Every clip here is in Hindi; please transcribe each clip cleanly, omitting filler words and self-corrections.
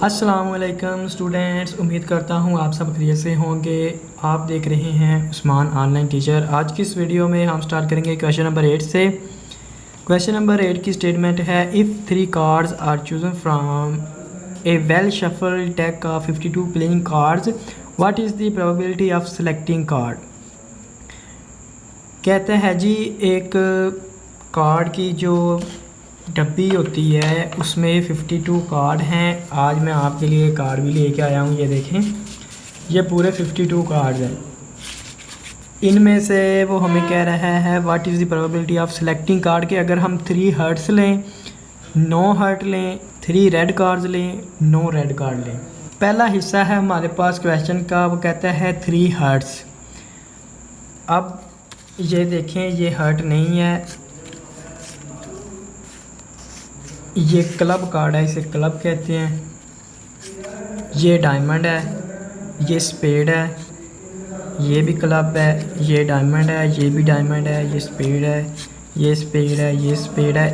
अस्सलामुअलैकुम स्टूडेंट्स, उम्मीद करता हूँ आप सब खैरियत से होंगे। आप देख रहे हैं उस्मान ऑनलाइन टीचर। आज की इस वीडियो में हम स्टार्ट करेंगे क्वेश्चन नंबर 8 से। क्वेश्चन नंबर 8 की स्टेटमेंट है, if 3 cards are chosen from a well shuffled deck of 52 playing cards, what is the probability of selecting card. कहते हैं जी, एक कार्ड की जो डब्बी होती है उसमें 52 कार्ड हैं। आज मैं आपके लिए कार्ड भी लेके आया हूँ। ये देखें, ये पूरे 52 कार्ड हैं। इनमें से वो हमें कह रहा है what is the probability of selecting card के अगर हम 3 हर्ट्स लें, 9 हर्ट लें, 3 रेड कार्ड्स लें, 9 रेड कार्ड लें। पहला हिस्सा है हमारे पास क्वेश्चन का, वो कहता है 3 हर्ट्स। अब ये देखें, ये हर्ट नहीं है, ये क्लब कार्ड है, इसे क्लब कहते हैं। ये डायमंड है, ये स्पेड है, ये भी क्लब है, ये डायमंड है, ये भी डायमंड है, ये स्पेड है, ये स्पेड है, ये स्पेड है।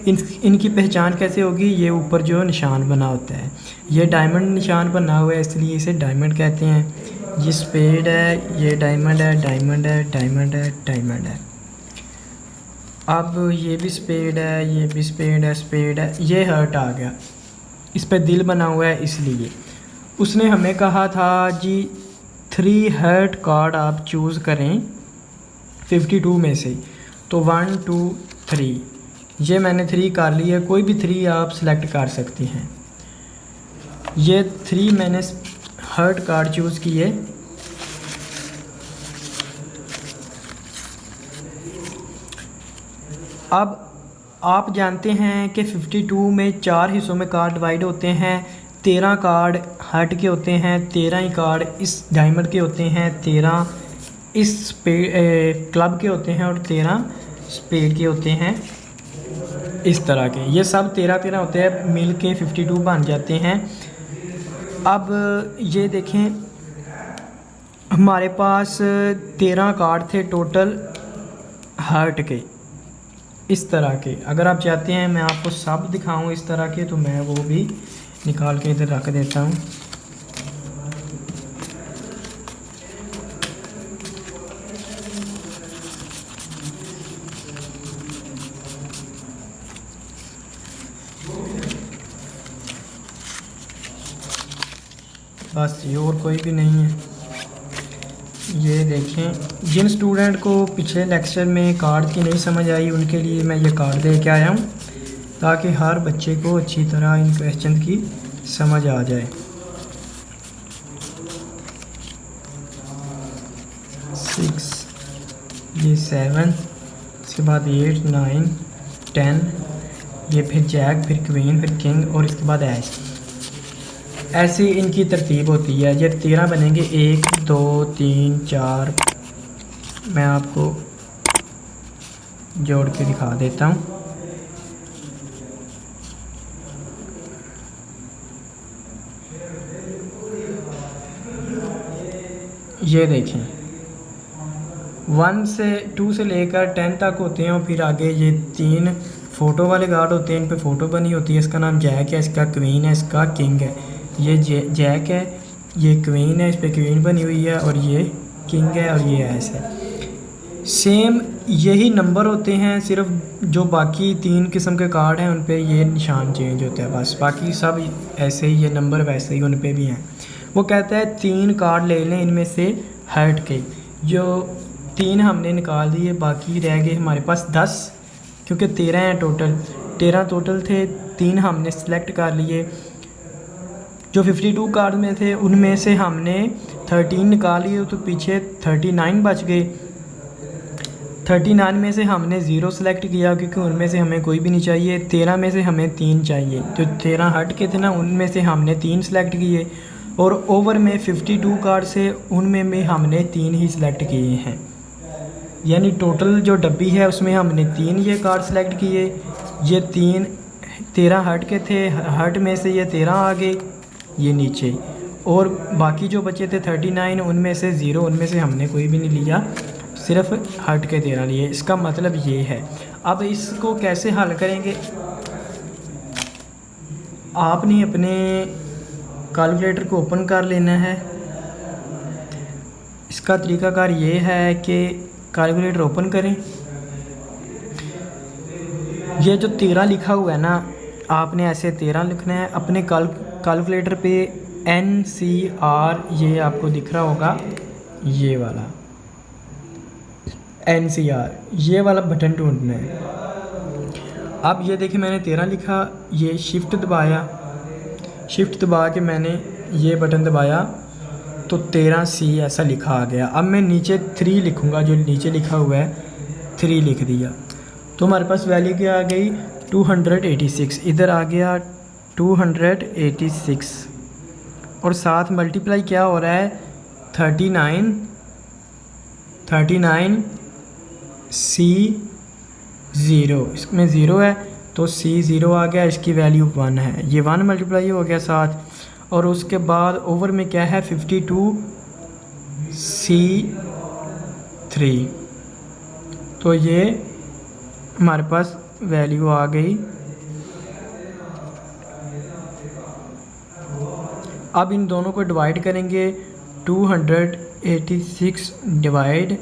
इनकी पहचान कैसे होगी? ये ऊपर जो निशान बना होता है, ये डायमंड निशान बना हुआ है इसलिए इसे डायमंड कहते हैं। ये स्पेड है, ये डायमंड है, डायमंड है, डायमंड है, डायमंड है। अब ये भी स्पेड है, ये भी स्पेड है, स्पेड है। ये हर्ट आ गया, इस पर दिल बना हुआ है इसलिए। उसने हमें कहा था जी 3 हर्ट कार्ड आप चूज़ करें 52 में से। तो 1 2 3, ये मैंने 3 कर लिया। कोई भी 3 आप सेलेक्ट कर सकती हैं। ये 3 मैंने हर्ट कार्ड चूज़ किए। अब आप जानते हैं कि 52 में 4 हिस्सों में कार्ड डिवाइड होते हैं। 13 कार्ड हर्ट के होते हैं, 13 ही कार्ड इस डायमंड के होते हैं, 13 इस क्लब के होते हैं और 13 स्पेड के होते हैं। इस तरह के ये सब 13 होते हैं, मिल के 52 बन जाते हैं। अब ये देखें, हमारे पास 13 कार्ड थे टोटल हर्ट के, इस तरह के। अगर आप चाहते हैं मैं आपको सब दिखाऊं इस तरह के, तो मैं वो भी निकाल के इधर रख देता हूं। बस ये और कोई भी नहीं है। ये देखें, जिन स्टूडेंट को पिछले लेक्चर में कार्ड की नहीं समझ आई उनके लिए मैं ये कार्ड दे के आया हूँ, ताकि हर बच्चे को अच्छी तरह इन क्वेश्चन की समझ आ जाए। 6, ये 7, इसके बाद 8 9 10, ये फिर जैक, फिर क्वीन, फिर किंग और इसके बाद ऐश। ऐसी इनकी तरतीब होती है। ये 13 बनेंगे, 1 2 3 4। मैं आपको जोड़ के दिखा देता हूँ। ये देखें, 1 से 2 से लेकर 10 तक होते हैं और फिर आगे ये 3 फ़ोटो वाले गार्ड होते हैं। इन पे फ़ोटो बनी होती है। इसका नाम जैक है, इसका क्वीन है, इसका किंग है। ये जैक है, ये क्वीन है, इस पर क्वीन बनी हुई है, और ये किंग है और ये ऐस है। सेम यही नंबर होते हैं, सिर्फ जो बाकी 3 किस्म के कार्ड हैं उन पे ये निशान चेंज होता है बस। बाकी सब ऐसे ही, ये नंबर वैसे ही उन पे भी हैं। वो कहता है 3 कार्ड ले लें इनमें से हर्ट के। जो 3 हमने निकाल दिए, बाकी रह गए हमारे पास 10, क्योंकि 13 हैं टोटल। 13 टोटल थे, 3 हमने सेलेक्ट कर लिए। जो 52 कार्ड में थे उनमें से हमने 13 निकाल लिए, तो पीछे 39 बच गए। 39 में से हमने 0 सेलेक्ट किया, क्योंकि उनमें से हमें कोई भी नहीं चाहिए। 13 में से हमें 3 चाहिए। जो 13 हट के थे ना, उनमें से हमने 3 सेलेक्ट किए, और ओवर में 52 कार्ड से उनमें में हमने 3 ही सिलेक्ट किए हैं। यानी टोटल जो डब्बी है उसमें हमने 3 ये कार्ड सेलेक्ट किए। ये 13 हट के थे, हट में से ये 13 आ गए ये नीचे, और बाकी जो बचे थे 39 उनमें से 0, उनमें से हमने कोई भी नहीं लिया, सिर्फ हट के 13 लिए। इसका मतलब ये है। अब इसको कैसे हल करेंगे? आपने अपने कैलकुलेटर को ओपन कर लेना है। इसका तरीकाकार ये है कि कैलकुलेटर ओपन करें। ये जो 13 लिखा हुआ है ना, आपने ऐसे 13 लिखना है अपने कैलकुलेटर पे। NCR ये आपको दिख रहा होगा, ये वाला NCR, ये वाला बटन ढूंढना है। अब ये देखिए मैंने 13 लिखा, ये शिफ्ट दबाया, शिफ्ट दबा के मैंने ये बटन दबाया तो 13C ऐसा लिखा आ गया। अब मैं नीचे 3 लिखूँगा, जो नीचे लिखा हुआ है 3 लिख दिया तो हमारे पास वैल्यू क्या आ गई 286। इधर आ गया 286 और साथ मल्टीप्लाई क्या हो रहा है 39C0, इसमें 0 है तो C0 आ गया, इसकी वैल्यू 1 है। ये 1 मल्टीप्लाई हो गया साथ, और उसके बाद ओवर में क्या है 52C3, तो ये हमारे पास वैल्यू आ गई। अब इन दोनों को डिवाइड करेंगे, 286 डिवाइड,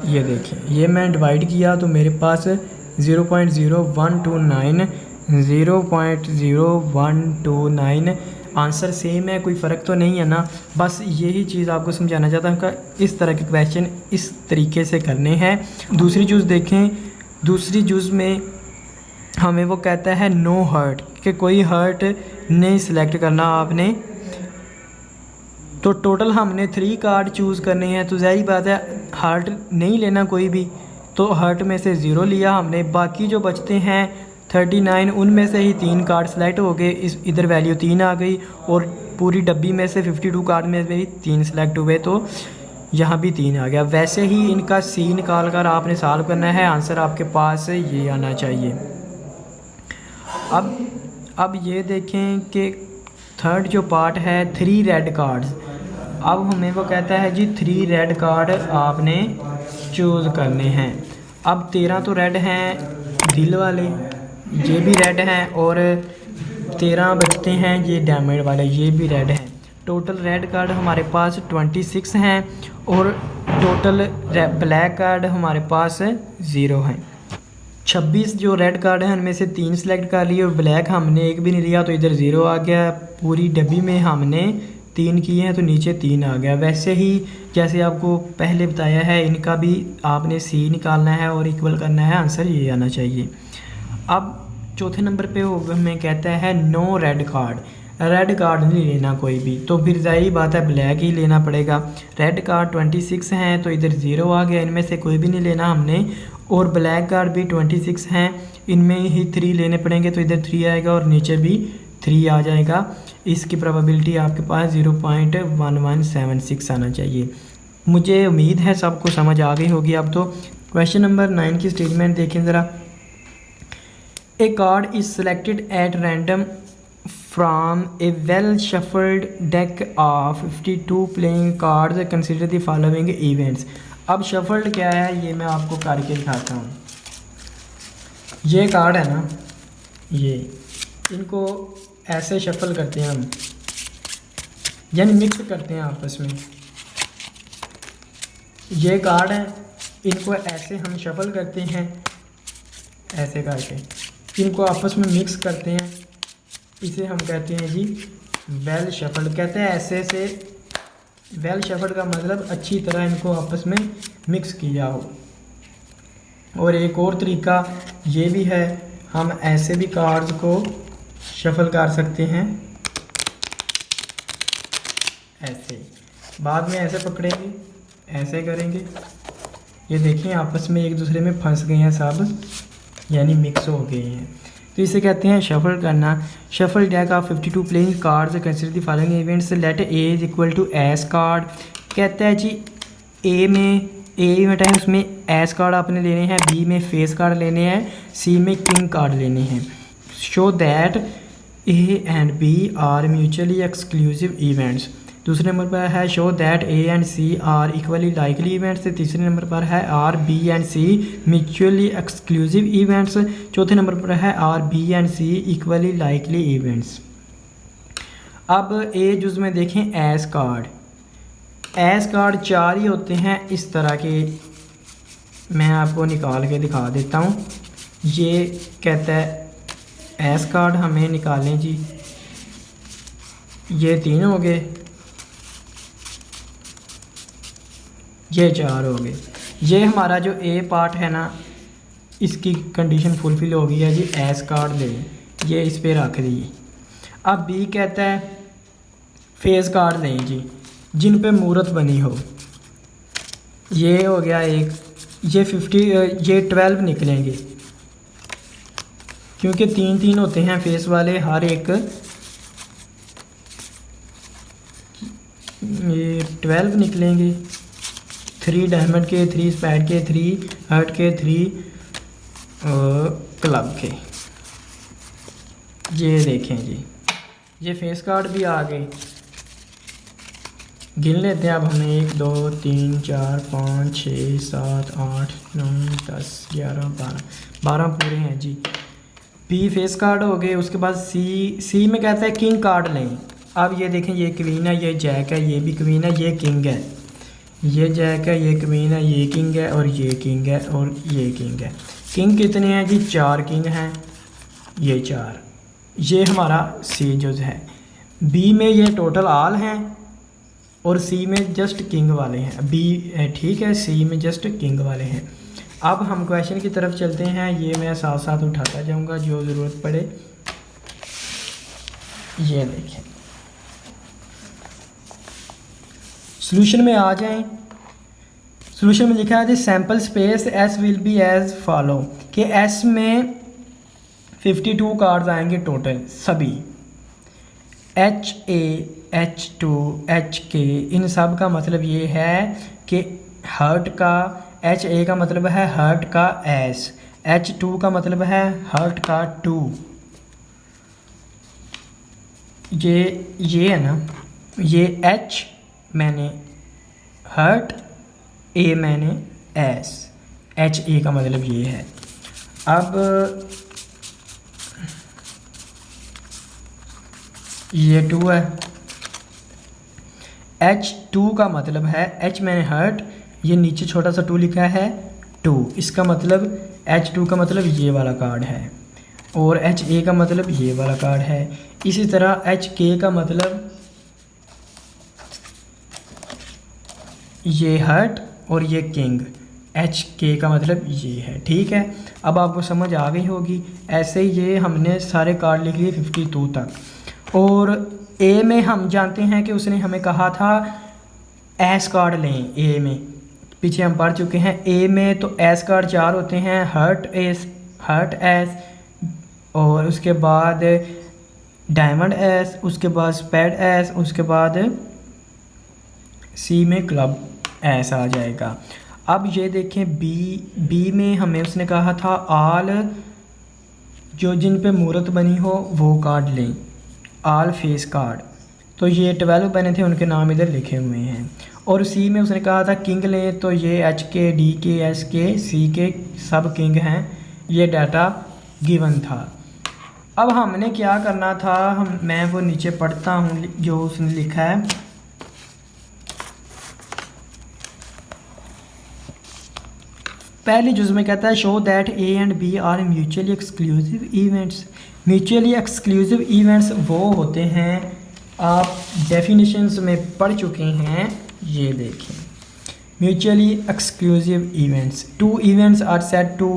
ये देखें ये मैं डिवाइड किया तो मेरे पास 0.0129 आंसर सेम है, कोई फ़र्क तो नहीं है ना। बस यही चीज़ आपको समझाना चाहता हूँ कि इस तरह के क्वेश्चन इस तरीके से करने हैं। दूसरी चूज़ देखें, दूसरी चूज़ में हमें वो कहता है नो हर्ट, कि कोई हर्ट नहीं सिलेक्ट करना आपने। तो टोटल हमने 3 कार्ड चूज़ करने हैं, तो ज़ाहिर बात है हर्ट नहीं लेना कोई भी, तो हर्ट में से 0 लिया हमने। बाकी जो बचते हैं 39, उनमें से ही 3 कार्ड सेलेक्ट हो गए, इधर वैल्यू 3 आ गई, और पूरी डब्बी में से 52 कार्ड में भी 3 सेलेक्ट हुए तो यहाँ भी 3 आ गया। वैसे ही इनका C निकाल कर आपने सॉल्व करना है, आंसर आपके पास ये आना चाहिए। अब ये देखें कि थर्ड जो पार्ट है 3 रेड कार्ड्स। अब हमें वो कहता है जी 3 रेड कार्ड आपने चूज़ करने हैं। अब 13 तो रेड हैं दिल वाले, ये भी रेड हैं, और 13 बचते हैं ये डायमंड वाले, ये भी रेड हैं। टोटल रेड कार्ड हमारे पास 26 हैं, और टोटल ब्लैक कार्ड हमारे पास 0 हैं। 26 जो रेड कार्ड हैं उनमें से 3 सेलेक्ट कर लिए, और ब्लैक हमने एक भी नहीं लिया तो इधर 0 आ गया। पूरी डब्बी में हमने 3 किए हैं तो नीचे 3 आ गया। वैसे ही जैसे आपको पहले बताया है, इनका भी आपने C निकालना है और इक्वल करना है, आंसर ये आना चाहिए। अब चौथे नंबर पे हमें कहता है no red card, red card नहीं लेना कोई भी, तो फिर ज़ाहिर बात है ब्लैक ही लेना पड़ेगा। रेड कार्ड 26 हैं तो इधर 0 आ गया, इनमें से कोई भी नहीं लेना हमने, और ब्लैक कार्ड भी 26 हैं, इनमें ही 3 लेने पड़ेंगे, तो इधर 3 आएगा और नीचे भी 3 आ जाएगा। इसकी प्रोबेबिलिटी आपके पास 0.1176 आना चाहिए। मुझे उम्मीद है सबको समझ आ गई होगी। अब तो क्वेश्चन नंबर 9 की स्टेटमेंट देखें ज़रा। A card is selected at random from a well shuffled deck of 52 playing cards, consider the following events. अब शफल्ड क्या है ये मैं आपको करके दिखाता हूँ। ये कार्ड है ना, ये इनको ऐसे शफल करते हैं हम, यानी मिक्स करते हैं आपस में। ये कार्ड है, इनको ऐसे हम शफल करते हैं, ऐसे करके इनको आपस में मिक्स करते हैं, इसे हम कहते हैं जी वेल शफल्ड। कहते हैं ऐसे से वेल शफल्ड का मतलब अच्छी तरह इनको आपस में मिक्स किया हो। और एक और तरीका ये भी है, हम ऐसे भी कार्ड्स को शफल कर सकते हैं, ऐसे बाद में ऐसे पकड़ेंगे, ऐसे करेंगे, ये देखें आपस में एक दूसरे में फंस गए हैं सब, यानी मिक्स हो गए हैं, तो इसे कहते हैं शफल करना। Shuffle deck of 52 playing cards, consider the following events. Let A is equal to ace card. कहता है जी ए में ए इवेंट है, उसमें एस कार्ड आपने लेने हैं, बी में फेस कार्ड लेने हैं, सी में किंग कार्ड लेने हैं। Show that A and B are mutually exclusive events. दूसरे नंबर पर है show that A and C are equally likely events. तीसरे नंबर पर है are B and C mutually exclusive events. चौथे नंबर पर है are B and C equally likely events. अब ए जुज़ में देखें एस कार्ड, एस कार्ड 4 ही होते हैं इस तरह के। मैं आपको निकाल के दिखा देता हूँ। ये कहता है एस कार्ड हमें निकालें जी, ये 3 हो गए, ये 4 हो गए। ये हमारा जो ए पार्ट है ना, इसकी कंडीशन फुलफिल हो गई है जी, एस कार्ड दे, ये इस पे रख दिए। अब बी कहता है फेस कार्ड दें जी जिन पे मूरत बनी हो, ये हो गया एक, ये 50, ये 12 निकलेंगे क्योंकि 3-3 होते हैं फेस वाले हर एक। ये 12 निकलेंगे, 3 डायमंड के, 3 स्पैड के, 3 हर्ट के, 3 क्लब के। ये देखें जी, ये फेस कार्ड भी आ गए। गिन लेते हैं अब हमें 1 2 3 4 5 6 7 8 9 10 11 12 पूरे हैं जी। बी फेस कार्ड हो गए। उसके बाद सी में कहता है किंग कार्ड लें। अब ये देखें, ये क्वीन है, ये जैक है, ये भी क्वीन है, ये किंग है, ये जैक है, ये क्वीन है, ये किंग है, और ये किंग है, और ये किंग है। किंग कितने हैं जी? 4 किंग हैं, ये 4। ये हमारा सी जुज़ है। बी में ये टोटल आल हैं और सी में जस्ट किंग वाले हैं। बी ठीक है, सी में जस्ट किंग वाले हैं। अब हम क्वेश्चन की तरफ चलते हैं। ये मैं साथ साथ उठाता जाऊंगा जो ज़रूरत पड़े। ये देखें, सॉल्यूशन में आ जाएं। सॉल्यूशन में लिखा है the sample space S will be as follow, कि एस में 52 कार्ड्स आएंगे टोटल सभी। H A H two H K, इन सब का मतलब ये है कि हर्ट का, एच ए का मतलब है हर्ट का एस, एच टू का मतलब है हर्ट का 2। ये है ना, ये एच मैंने हर्ट, ए मैंने एस, एच ए का मतलब ये है। अब ये 2 है, H2 का मतलब है, H मैंने हर्ट, ये नीचे छोटा सा 2 लिखा है 2, इसका मतलब H2 का मतलब ये वाला कार्ड है, और HA का मतलब ये वाला कार्ड है। इसी तरह HK का मतलब ये हर्ट और ये किंग, HK का मतलब ये है। ठीक है, अब आपको समझ आ गई होगी। ऐसे ये हमने सारे कार्ड लिख लिए 52 तक। और ए में हम जानते हैं कि उसने हमें कहा था एस कार्ड लें। ए में पीछे हम पढ़ चुके हैं। ए में तो एस कार्ड 4 होते हैं, हर्ट एस, हर्ट एस, और उसके बाद डायमंड एस, उसके बाद स्पैड एस, उसके बाद सी में क्लब एस आ जाएगा। अब ये देखें, बी में हमें उसने कहा था आल, जो जिन पे मूरत बनी हो वो कार्ड लें, आल फेस कार्ड। तो ये 12 बने थे, उनके नाम इधर लिखे हुए हैं। और सी में उसने कहा था किंग लें, तो ये एच के, डी के, एस के, सी के सब किंग हैं। ये डाटा गिवन था। अब हमने क्या करना था, मैं वो नीचे पढ़ता हूँ जो उसने लिखा है। पहले जुज़ में कहता है show that A and B are mutually exclusive events. Mutually exclusive events वो होते हैं, आप डेफिनेशंस में पढ़ चुके हैं। ये देखें, mutually exclusive events, 2 events are said to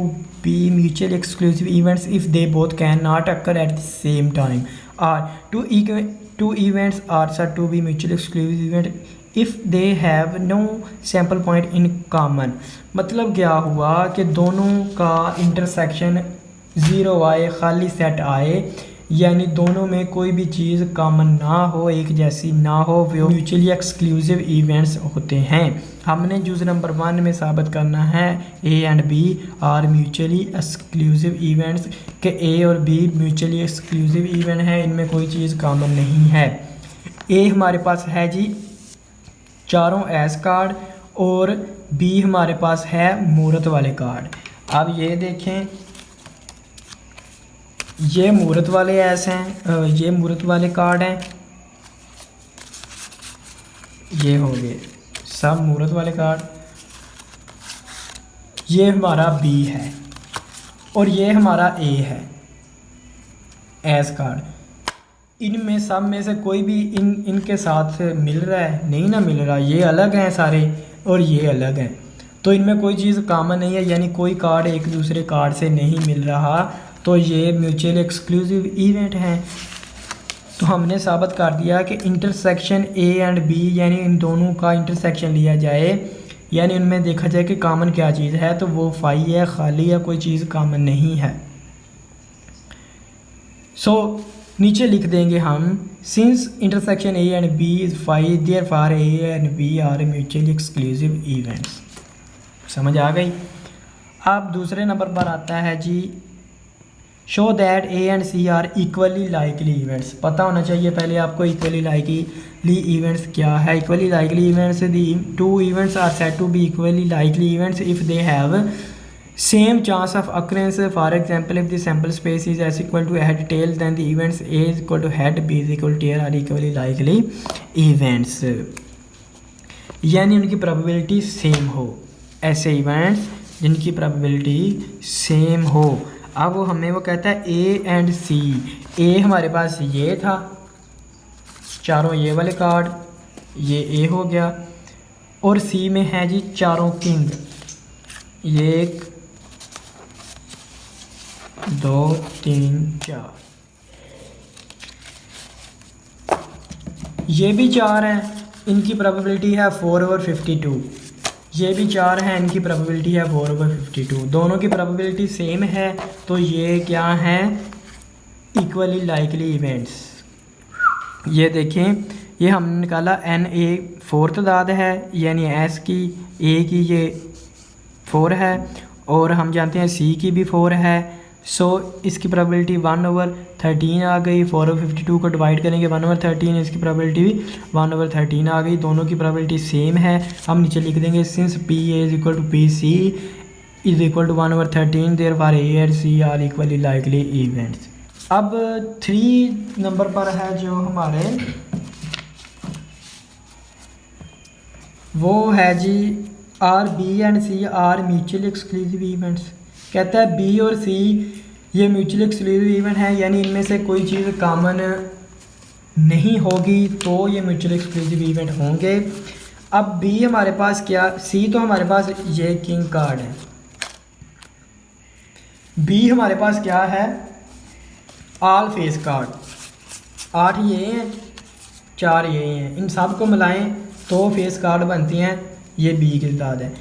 be mutually exclusive events if they both can not occur at the same time, और 2 events are said to be mutually exclusive event if they have no sample point in common. मतलब क्या हुआ कि दोनों का इंटरसेक्शन 0 आए, खाली सेट आए, यानी दोनों में कोई भी चीज़ कॉमन ना हो, एक जैसी ना हो, वो म्यूचुअली एक्सक्लूसिव इवेंट्स होते हैं। हमने जुज़ नंबर 1 में साबित करना है A and B are mutually exclusive events, के ए और बी म्यूचुअली एक्सक्लूसिव इवेंट है, इनमें कोई चीज़ कॉमन नहीं है। ए हमारे पास है जी चारों एस कार्ड, और बी हमारे पास है मूरत वाले कार्ड। अब ये देखें, ये मूरत वाले एस हैं, ये मूरत वाले कार्ड हैं, ये हो गए सब मूर्त वाले कार्ड। ये हमारा बी है और ये हमारा ए है एस कार्ड। इनमें सब में से कोई भी इनके साथ मिल रहा है? नहीं ना मिल रहा। ये अलग हैं सारे और ये अलग हैं, तो इनमें कोई चीज़ कॉमन नहीं है, यानी कोई कार्ड एक दूसरे कार्ड से नहीं मिल रहा, तो ये म्यूचुअल एक्सक्लूसिव इवेंट हैं। तो हमने साबित कर दिया कि इंटरसेक्शन ए एंड बी, यानी इन दोनों का इंटरसेक्शन लिया जाए, यानी उनमें देखा जाए कि कॉमन क्या चीज़ है, तो वो फाई है, खाली है, कोई चीज़ कॉमन नहीं है। सो नीचे लिख देंगे हम, since intersection A and B is phi therefore A and B are mutually exclusive events. समझ आ गई। अब दूसरे नंबर पर आता है जी, show that A and C are equally likely events. पता होना चाहिए पहले आपको इक्वली लाइकली इवेंट्स क्या है। Equally likely events, the two events are said to be equally likely events if they have same chance of occurrence. For example, if the sample space is s equal to head tail, then the events a is equal to head, b is equal to tail are equally likely events. यानी उनकी प्रोबेबिलिटी सेम हो, ऐसे इवेंट्स जिनकी प्रोबेबिलिटी सेम हो। अब वो हमें वो कहता है ए एंड सी। ए हमारे पास ये था, चारों ये वाले कार्ड, ये ए हो गया, और सी में है जी चारों किंग, ये 1 2 3 4, ये भी 4 हैं, इनकी प्रोबेबिलिटी है 4/52। ये भी 4 हैं, इनकी प्रोबेबिलिटी है 4/52। दोनों की प्रोबेबिलिटी सेम है, तो ये क्या हैं? Equally likely events. ये देखें, ये हमने निकाला एन ए 4th तादाद है, यानी एस की ए की ये 4 है, और हम जानते हैं सी की भी 4 है। सो इसकी प्रोबेबिलिटी 1/13 आ गई। 4/52 को डिवाइड करेंगे 1/13, इसकी प्रोबेबिलिटी भी 1/13 आ गई। दोनों की प्रोबेबिलिटी सेम है। हम नीचे लिख देंगे, since P A is equal to P C is equal to 1/13, therefore A and C are equally likely events. अब 3 नंबर पर है जो हमारे, वो है जी, are B and C are mutually exclusive events. कहता है बी और सी ये म्यूचुअली एक्सक्लूसिव इवेंट है, यानी इनमें से कोई चीज़ कॉमन नहीं होगी तो ये म्यूचुअली एक्सक्लूसिव इवेंट होंगे। अब बी हमारे पास क्या, सी तो हमारे पास ये किंग कार्ड है, बी हमारे पास क्या है? All face card. 8 ये हैं, 4 ये हैं, इन सब को मिलाएं तो फेस कार्ड बनती हैं, ये बी की तादाद है।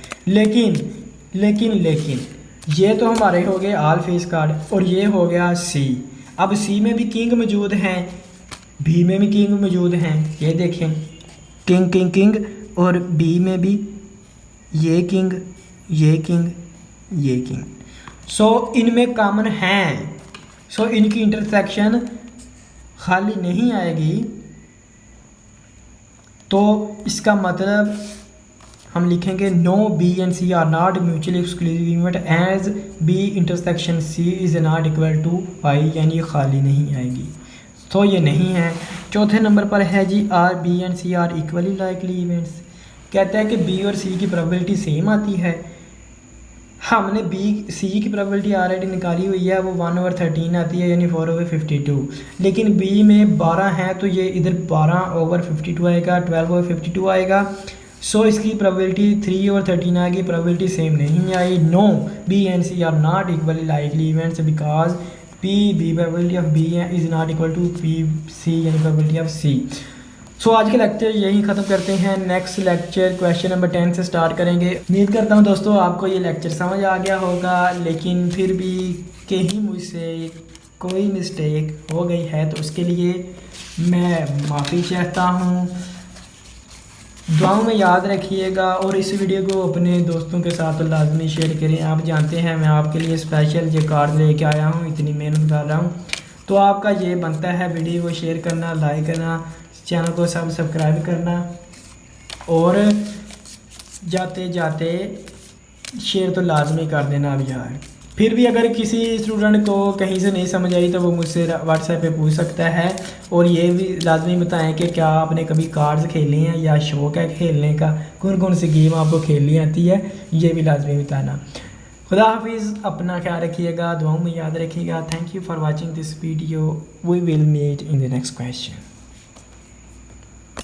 लेकिन ये तो हमारे हो गए ऑल फेस कार्ड, और ये हो गया सी। अब सी में भी किंग मौजूद हैं, बी में भी किंग मौजूद हैं, ये देखें किंग किंग किंग, और बी में भी ये किंग ये किंग ये किंग। सो इनमें कॉमन हैं, सो इनकी इंटरसेक्शन खाली नहीं आएगी। तो इसका मतलब हम लिखेंगे no B and C are not mutually exclusive event as B intersection C is not equal to pi, यानी खाली नहीं आएगी, तो ये नहीं है। चौथे नंबर पर है जी, are B and C are equally likely events. कहता है कि बी और सी की प्रोबेबिलिटी सेम आती है। हमने बी सी की प्रोबेबिलिटी ऑलरेडी निकाली हुई है, वो 1/13 आती है, यानी 4/52। लेकिन बी में 12 है, तो ये इधर 12/52 आएगा, 12/52 आएगा। सो इसकी प्रोबेबिलिटी 3/13 आएगी, प्रोबेबिलिटी सेम नहीं आई। No B and C are not equally likely events because P B probability of B is not equal to P C, यानी प्रोबेबिलिटी ऑफ सी। सो आज के लेक्चर यही ख़त्म करते हैं। नेक्स्ट लेक्चर क्वेश्चन नंबर 10 से स्टार्ट करेंगे। उम्मीद करता हूँ दोस्तों आपको ये लेक्चर समझ आ गया होगा, लेकिन फिर भी कहीं मुझसे कोई मिस्टेक हो गई है तो उसके लिए मैं माफ़ी चाहता हूँ। दुआओं में याद रखिएगा, और इस वीडियो को अपने दोस्तों के साथ तो लाजमी शेयर करें। आप जानते हैं मैं आपके लिए स्पेशल ये कार्ड लेके आया हूँ, इतनी मेहनत कर रहा हूँ, तो आपका ये बनता है वीडियो को शेयर करना, लाइक करना, चैनल को सब्सक्राइब करना, और जाते जाते शेयर तो लाजमी कर देना अब यार। फिर भी अगर किसी स्टूडेंट को कहीं से नहीं समझ आई तो वो मुझसे व्हाट्सएप पे पूछ सकता है। और ये भी लाजमी बताएं कि क्या आपने कभी कार्ड्स खेले हैं या शौक़ है खेलने का, कौन कौन सी गेम आपको खेलनी आती है, ये भी लाजमी बताना। खुदा हाफिज़, अपना ख्याल रखिएगा, दुआओं में याद रखिएगा। Thank you for watching this video, we will meet in the next question.